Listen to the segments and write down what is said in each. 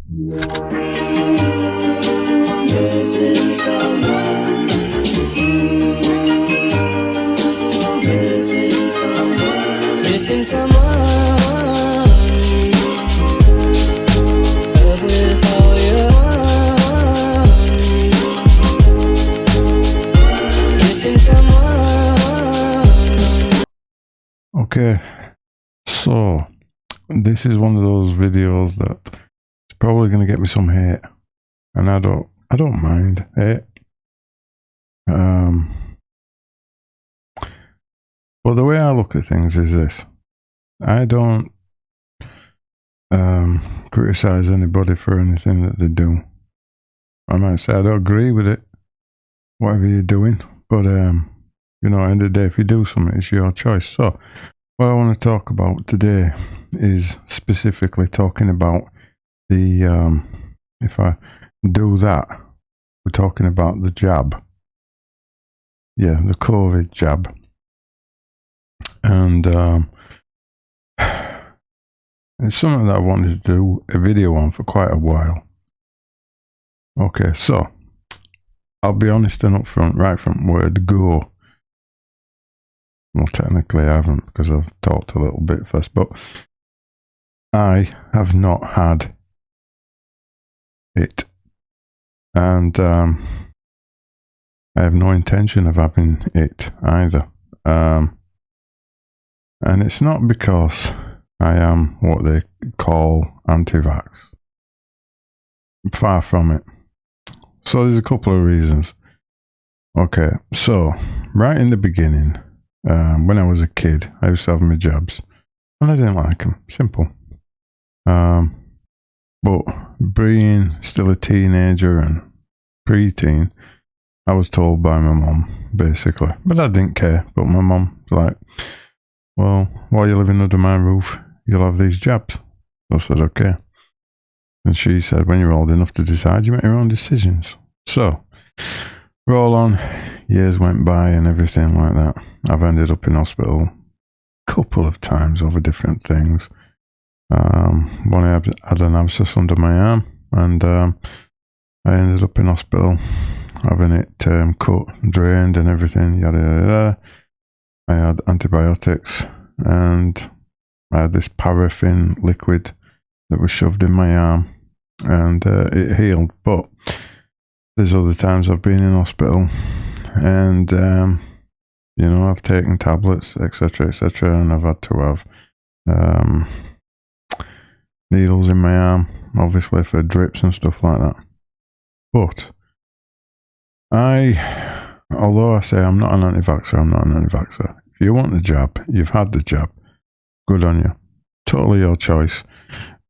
Missing someone. Missing someone. Missing someone. Love with all your heart. Missing someone. Okay, so this is one of those videos that it's probably going to get me some hate, and I don't mind hate. But the way I look at things is this: I don't criticize anybody for anything that they do. I might say I don't agree with it, whatever you're doing, but you know, at the end of the day, if you do something, it's your choice. So what I want to talk about today is specifically talking about the if I do that, we're talking about the jab. Yeah, the COVID jab. And it's something that I wanted to do a video on for quite a while. Okay, so I'll be honest and upfront, right from word go. Well, technically I haven't, because I've talked a little bit first, but I have not had it. And I have no intention of having it either. And it's not because I am what they call anti-vax. Far from it. So there's a couple of reasons. Okay, so right in the beginning, when I was a kid, I used to have my jabs, and I didn't like them. Simple. But being still a teenager and preteen, I was told by my mum, basically. But I didn't care. But my mum was like, well, while you're living under my roof, you'll have these jabs. I said, okay. And she said, when you're old enough to decide, you make your own decisions. So, roll on. Years went by and everything like that. I've ended up in hospital a couple of times over different things. One I had an abscess under my arm, and I ended up in hospital having it cut, drained and everything, yada yada yada. I had antibiotics, and I had this paraffin liquid that was shoved in my arm, and it healed. But there's other times I've been in hospital, and you know, I've taken tablets, etc., and I've had to have needles in my arm, obviously for drips and stuff like that. But although I say I'm not an anti-vaxxer, I'm not an anti-vaxxer. If you want the jab, you've had the jab, good on you. Totally your choice.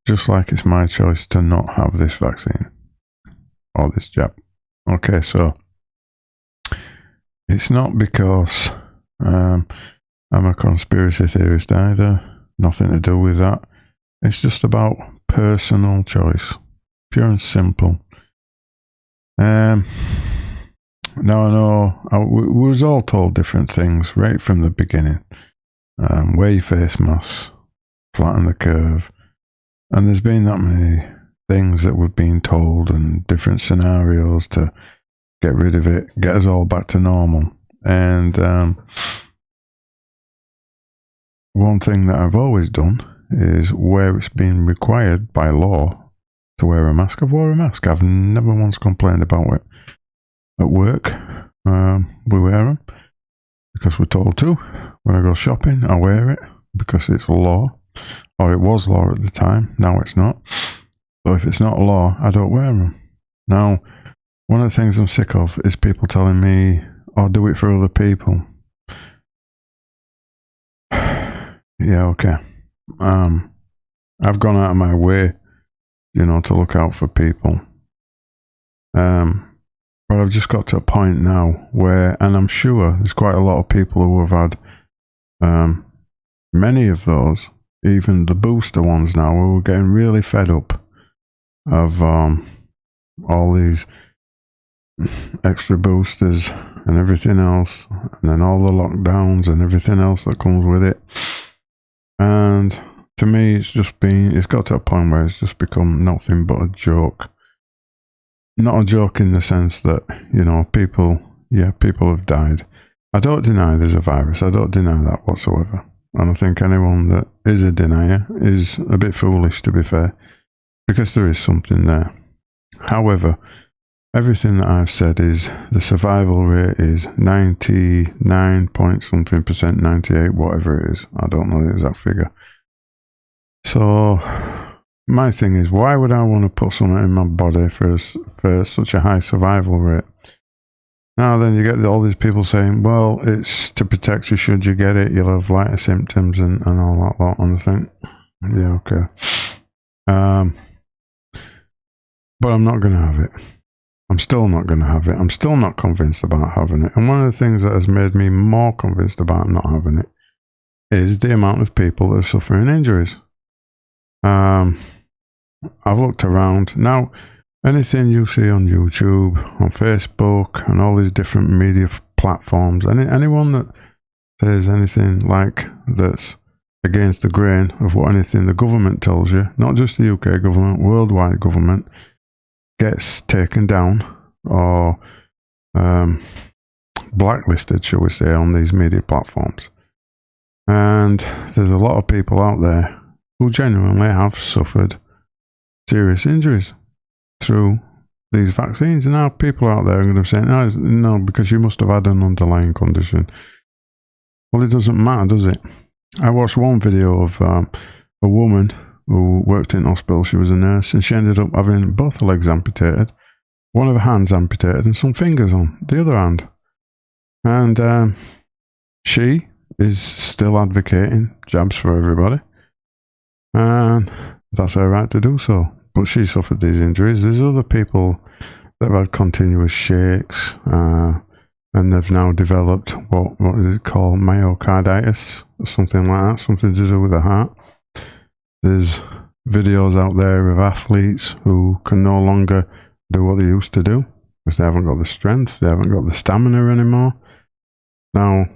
Just like it's my choice to not have this vaccine or this jab. Okay, so it's not because I'm a conspiracy theorist either. Nothing to do with that. It's just about personal choice. Pure and simple. Now I know we was all told different things right from the beginning. Wear your face mask, flatten the curve, and there's been that many things that we've been told and different scenarios to get rid of it, get us all back to normal. And one thing that I've always done is where it's been required by law to wear a mask, I've worn a mask. I've never once complained about it. At work, we wear them because we're told to. When I go shopping, I wear it because it's law, or it was law at the time. Now it's not. So if it's not law, I don't wear them. Now, one of the things I'm sick of is people telling me, "Oh, do it for other people." Yeah, okay. I've gone out of my way, you know, to look out for people. But I've just got to a point now where, and I'm sure there's quite a lot of people who have had many of those, even the booster ones now, who are getting really fed up of all these extra boosters and everything else, and then all the lockdowns and everything else that comes with it. And to me, it's got to a point where it's just become nothing but a joke. Not a joke in the sense that, people have died. I don't deny there's a virus. I don't deny that whatsoever. And I think anyone that is a denier is a bit foolish, to be fair, because there is something there. However, everything that I've said is the survival rate is 99 point something percent, 98, whatever it is. I don't know the exact figure. So my thing is, why would I want to put something in my body for such a high survival rate? Now then you get all these people saying, well, it's to protect you should you get it, you'll have lighter symptoms and all that lot. And I think, yeah, okay. But I'm not going to have it. I'm still not going to have it. I'm still not convinced about having it. And one of the things that has made me more convinced about not having it is the amount of people that are suffering injuries. I've looked around. Now, anything you see on YouTube, on Facebook, and all these different media platforms, anyone that says anything like that's against the grain of what anything the government tells you, not just the UK government, worldwide government, gets taken down or blacklisted, shall we say, on these media platforms. And there's a lot of people out there who genuinely have suffered serious injuries through these vaccines. And now people out there are going to say, no, because you must have had an underlying condition. Well, it doesn't matter, does it? I watched one video of a woman who worked in hospital. She was a nurse, and she ended up having both her legs amputated, one of her hands amputated, and some fingers on the other hand. And she is still advocating jabs for everybody, and that's her right to do so. But she suffered these injuries. There's other people that have had continuous shakes, and they've now developed what is it called, myocarditis, or something like that, something to do with the heart. There's videos out there of athletes who can no longer do what they used to do because they haven't got the strength, they haven't got the stamina anymore. Now,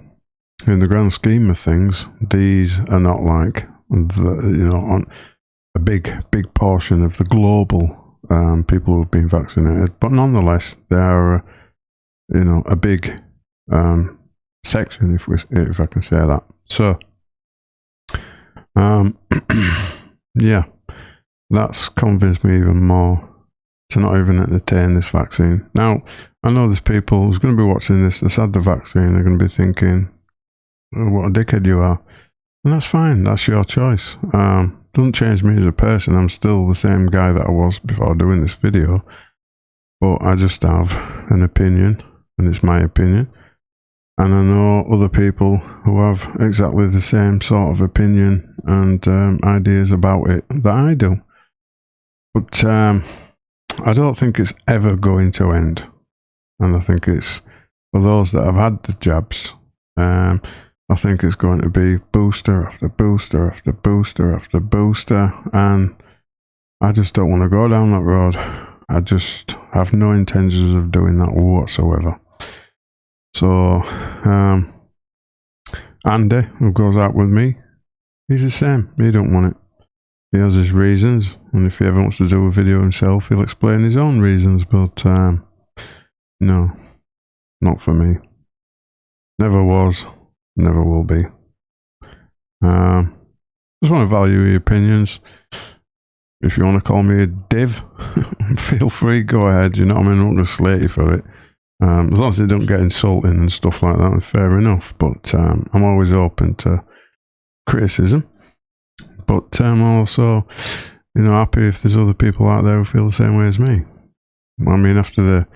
in the grand scheme of things, these are not like on a big portion of the global people who have been vaccinated, but nonetheless, they are a big section, if I can say that. So, yeah, that's convinced me even more to not even entertain this vaccine. Now, I know there's people who's going to be watching this that's had the vaccine, they're going to be thinking, oh, what a dickhead you are. And that's fine, that's your choice. Doesn't change me as a person. I'm still the same guy that I was before doing this video. But I just have an opinion, and it's my opinion. And I know other people who have exactly the same sort of opinion and ideas about it that I do. But I don't think it's ever going to end. And I think it's, for those that have had the jabs, I think it's going to be booster after booster after booster after booster. And I just don't want to go down that road. I just have no intentions of doing that whatsoever. So, Andy, who goes out with me, he's the same. He don't want it. He has his reasons, and if he ever wants to do a video himself, he'll explain his own reasons, but no, not for me. Never was, never will be. Just want to value your opinions. If you want to call me a div, feel free, go ahead. You know what I mean? I'm not going to slate you for it. As long as they don't get insulting and stuff like that, fair enough. But I'm always open to criticism. But I'm also, happy if there's other people out there who feel the same way as me. I mean, after the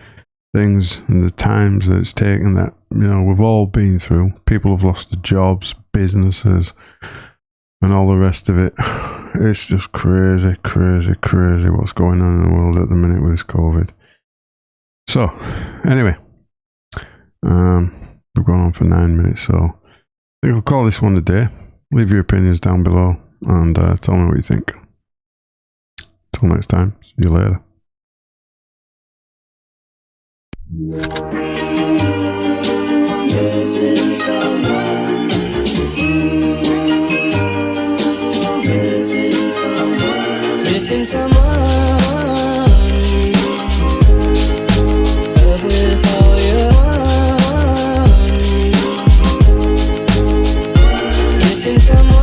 things and the times that it's taken that, we've all been through, people have lost their jobs, businesses, and all the rest of it. It's just crazy, crazy, crazy what's going on in the world at the minute with this COVID. So, anyway, we've gone on for 9 minutes, so I think I'll call this one a day. Leave your opinions down below and tell me what you think. Till next time, see you later. This is our life. missing someone. Love with all your heart. Missing someone.